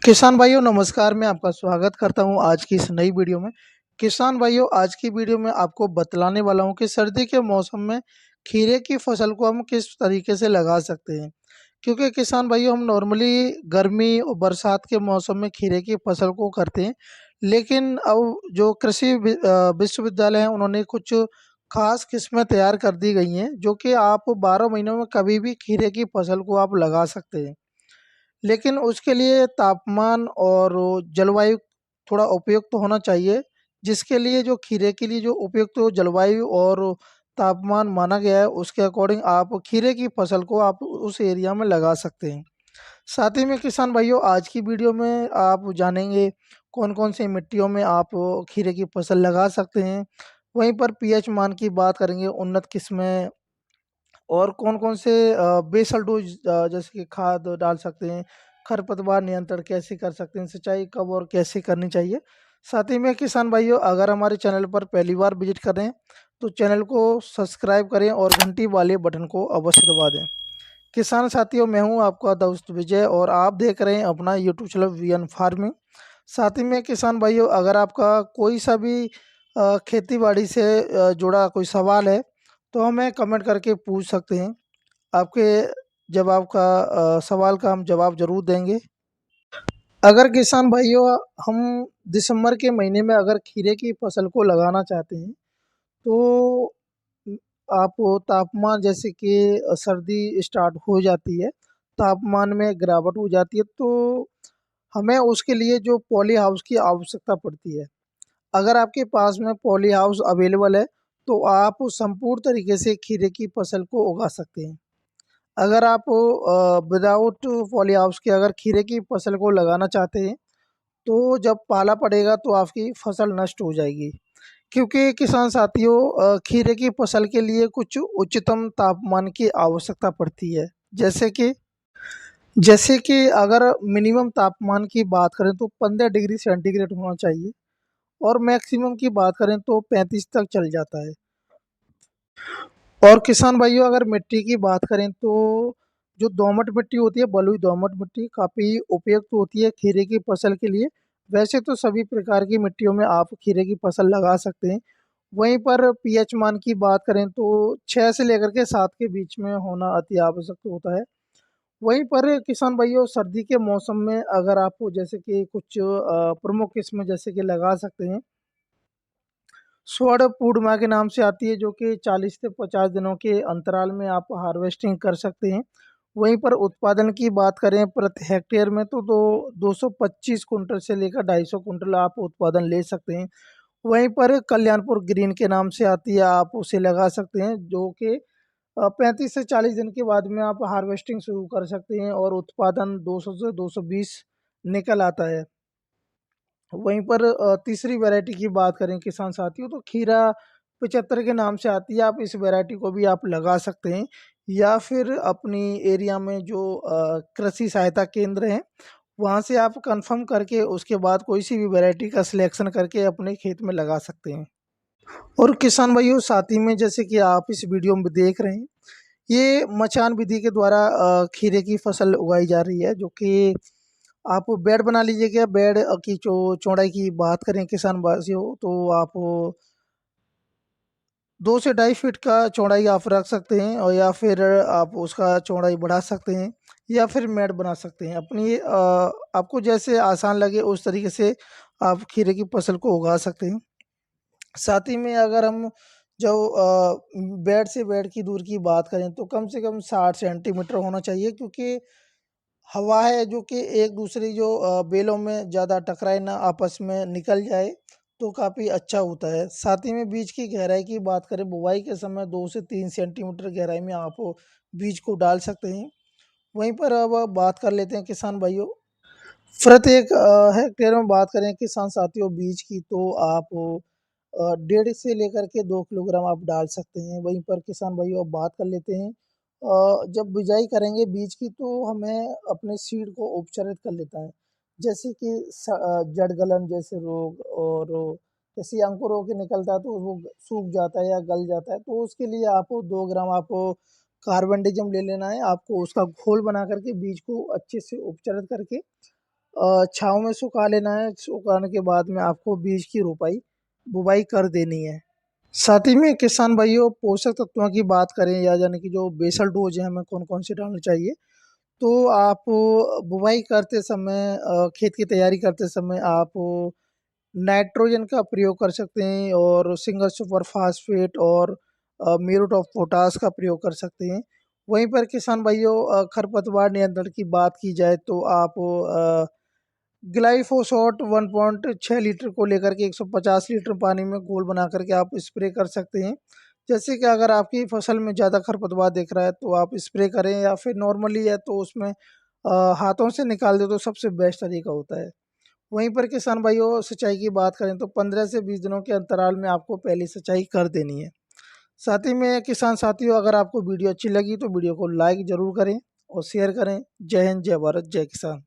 किसान भाइयों नमस्कार, मैं आपका स्वागत करता हूँ आज की इस नई वीडियो में। किसान भाइयों आज की वीडियो में आपको बतलाने वाला हूँ कि सर्दी के मौसम में खीरे की फसल को हम किस तरीके से लगा सकते हैं। क्योंकि किसान भाइयों हम नॉर्मली गर्मी और बरसात के मौसम में खीरे की फसल को करते हैं। लेकिन अब जो कृषि विश्वविद्यालय हैं उन्होंने कुछ खास किस्में तैयार कर दी गई हैं जो कि आप 12 महीनों में कभी भी खीरे की फसल को आप लगा सकते हैं। लेकिन उसके लिए तापमान और जलवायु थोड़ा उपयुक्त होना चाहिए, जिसके लिए जो खीरे के लिए जो उपयुक्त जलवायु और तापमान माना गया है, उसके अकॉर्डिंग आप खीरे की फसल को आप उस एरिया में लगा सकते हैं। साथ ही में किसान भाइयों आज की वीडियो में आप जानेंगे कौन-कौन सी मिट्टियों में आप खीरे की फसल लगा सकते हैं। वहीं पर पीएच मान की बात करेंगे, उन्नत किस्में और कौन-कौन से बेसल डोज़ जैसे कि खाद डाल सकते हैं, खरपतवार नियंत्रण कैसे कर सकते हैं, सिंचाई कब और कैसे करनी चाहिए। साथ ही में किसान भाइयों अगर हमारे चैनल पर पहली बार विज़िट कर रहे हैं, तो चैनल को सब्सक्राइब करें और घंटी वाले बटन को अवश्य दबा दें। किसान साथियों मैं हूँ आपका दोस्त विजय और आप देख रहे हैं अपना यूट्यूब चैनल वीएन फार्मिंग। साथ ही में किसान भाइयों अगर आपका कोई सा भी खेती-बाड़ी से जुड़ा कोई सवाल है, तो हमें कमेंट करके पूछ सकते हैं। आपके जवाब का सवाल का हम जवाब ज़रूर देंगे। अगर किसान भाइयों हम दिसंबर के महीने में अगर खीरे की फसल को लगाना चाहते हैं, तो उम, आप तापमान जैसे कि सर्दी स्टार्ट हो जाती है, तापमान में गिरावट हो जाती है, तो हमें उसके लिए जो पॉली हाउस की आवश्यकता पड़ती है। अगर आपके पास में पॉली हाउस अवेलेबल है, तो आप संपूर्ण तरीके से खीरे की फसल को उगा सकते हैं। अगर आप विदाउट पॉली हाउस के अगर खीरे की फसल को लगाना चाहते हैं, तो जब पाला पड़ेगा तो आपकी फसल नष्ट हो जाएगी। क्योंकि किसान साथियों खीरे की फसल के लिए कुछ उच्चतम तापमान की आवश्यकता पड़ती है। जैसे कि अगर मिनिमम तापमान की बात करें तो 15 डिग्री सेंटीग्रेड होना चाहिए और मैक्सिमम की बात करें तो 35 तक चल जाता है। और किसान भाइयों अगर मिट्टी की बात करें तो जो दोमट मिट्टी होती है, बलुई दोमट मिट्टी काफ़ी उपयुक्त होती है खीरे की फसल के लिए। वैसे तो सभी प्रकार की मिट्टियों में आप खीरे की फसल लगा सकते हैं। वहीं पर पीएच मान की बात करें तो 6 से लेकर के 7 के बीच में होना अति आवश्यक होता है। वहीं पर किसान भाइयों सर्दी के मौसम में अगर आप जैसे कि कुछ प्रमुख किस्में जैसे कि लगा सकते हैं। स्वर्ण पूर्णिमा के नाम से आती है जो कि 40 से 50 दिनों के अंतराल में आप हार्वेस्टिंग कर सकते हैं। वहीं पर उत्पादन की बात करें प्रति हेक्टेयर में तो 225 कुंटल से लेकर 250 कुंटल आप उत्पादन ले सकते हैं। वहीं पर कल्याणपुर ग्रीन के नाम से आती है, आप उसे लगा सकते हैं जो कि 35 से 40 दिन के बाद में आप हार्वेस्टिंग शुरू कर सकते हैं और उत्पादन 200 से 220 निकल आता है। वहीं पर तीसरी वैरायटी की बात करें किसान साथियों तो खीरा 75 के नाम से आती है, आप इस वैरायटी को भी आप लगा सकते हैं या फिर अपनी एरिया में जो कृषि सहायता केंद्र हैं, वहाँ से आप कंफर्म करके उसके बाद कोई सी भी वैरायटी का सिलेक्शन करके अपने खेत में लगा सकते हैं। और किसान भाइयों साथ ही में जैसे कि आप इस वीडियो में देख रहे हैं, ये मचान विधि के द्वारा खीरे की फसल उगाई जा रही है जो कि आप बेड बना लीजिएगा। बेड की जो चौड़ाई की बात करें किसान भाइयों तो आप 2 से ढाई फीट का चौड़ाई आप रख सकते हैं और या फिर आप उसका चौड़ाई बढ़ा सकते हैं या फिर मेड़ बना सकते हैं। आपको जैसे आसान लगे उस तरीके से आप खीरे की फसल को उगा सकते हैं। साथ ही में अगर हम जो बेड से बेड की दूर की बात करें तो कम से कम 60 सेंटीमीटर होना चाहिए क्योंकि हवा है जो कि एक दूसरी जो बेलों में ज़्यादा टकराए ना आपस में निकल जाए तो काफ़ी अच्छा होता है। साथ ही में बीज की गहराई की बात करें बुवाई के समय 2 से 3 सेंटीमीटर गहराई में आप बीज को डाल सकते हैं। वहीं पर अब बात कर लेते हैं किसान भाइयों प्रत्येक हेक्टेयर में बात करें किसान साथियों बीज की तो आप 1.5 से लेकर के 2 किलोग्राम आप डाल सकते हैं। वहीं पर किसान भाइयों अब बात कर लेते हैं जब बिजाई करेंगे बीज की तो हमें अपने सीड को उपचारित कर लेता है। जैसे कि जड़ गलन जैसे रोग और जैसे अंकुर होके निकलता है तो वो सूख जाता है या गल जाता है तो उसके लिए आपको 2 ग्राम आपको कार्बनडिज़म ले लेना है। आपको उसका घोल बना करके बीज को अच्छे से उपचारित करके छाँव में सुखा लेना है। सुखाने के बाद में आपको बीज की बुवाई कर देनी है। साथ ही में किसान भाइयों पोषक तत्वों की बात करें या यानी कि जो बेसल डोज है हमें कौन-कौन से डालने चाहिए, तो आप बुवाई करते समय खेत की तैयारी करते समय आप नाइट्रोजन का प्रयोग कर सकते हैं और सिंगल सुपर फास्फेट और म्यूरेट ऑफ पोटाश का प्रयोग कर सकते हैं। वहीं पर किसान भाइयों खरपतवार नियंत्रण की बात की जाए तो आप ग्लाइफोसॉट 1.6 लीटर को लेकर के 150 लीटर पानी में घोल बना करके आप स्प्रे कर सकते हैं। जैसे कि अगर आपकी फसल में ज़्यादा खरपतवार दिख रहा है तो आप स्प्रे करें या फिर नॉर्मली है तो उसमें हाथों से निकाल दें तो सबसे बेस्ट तरीका होता है। वहीं पर किसान भाइयों सिंचाई की बात करें तो 15 से 20 दिनों के अंतराल में आपको पहली सिंचाई कर देनी है। साथ ही में किसान साथियों अगर आपको वीडियो अच्छी लगी तो वीडियो को लाइक ज़रूर करें और शेयर करें। जय हिंद, जय भारत, जय किसान।